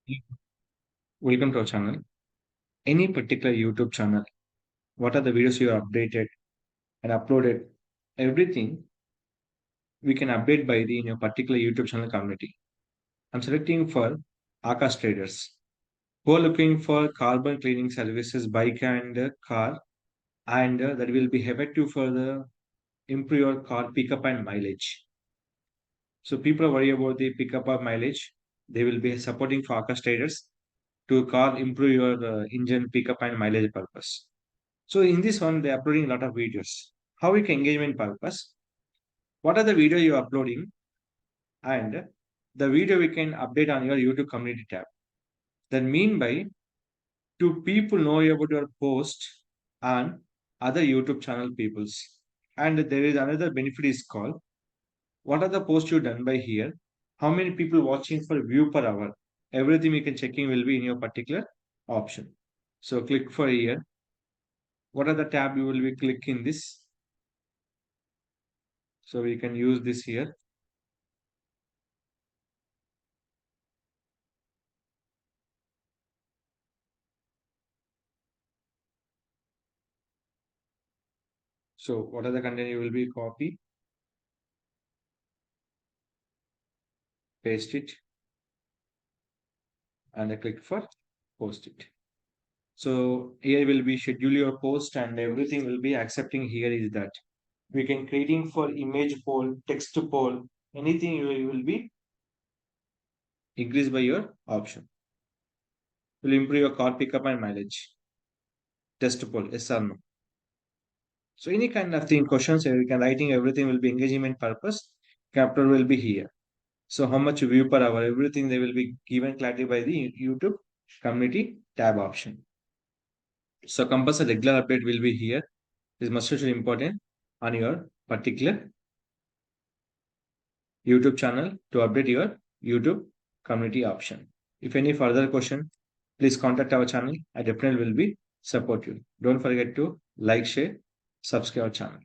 Yeah. Welcome to our channel. Any particular YouTube channel, what are the videos you have updated and uploaded? Everything we can update by the in your particular YouTube channel community. I'm selecting for Akash traders who are looking for carbon cleaning services, bike and car, and that will be effective for the improve your car pickup and mileage. So people are worried about the pickup or mileage. They will be supporting for Akash traders to car improve your engine pickup and mileage purpose. So in this one, they're uploading a lot of videos. How you can engagement purpose? What are the video you're uploading? And the video we can update on your YouTube community tab. Then mean by to people know about your post and other YouTube channel peoples. And there is another benefit is called what are the posts you done by here? How many people watching for view per hour? Everything we can checking will be in your particular option. So click for here. What are the tab you will be clicking this? So we can use this here. So what are the content you will be copy, paste it, and I click for post it. So here will be schedule your post and everything will be accepting here is that we can creating for image poll, text poll, anything you will be increased by your option. Will improve your car pickup and mileage. Test poll, yes or no. So any kind of thing questions you can writing everything will be engagement purpose. Capital will be here. So how much view per hour, everything they will be given clarity by the YouTube community tab option. So compulsory regular update will be here. Is much important on your particular YouTube channel to update your YouTube community option. If any further question, please contact our channel. I definitely will be support you. Don't forget to like, share, subscribe our channel.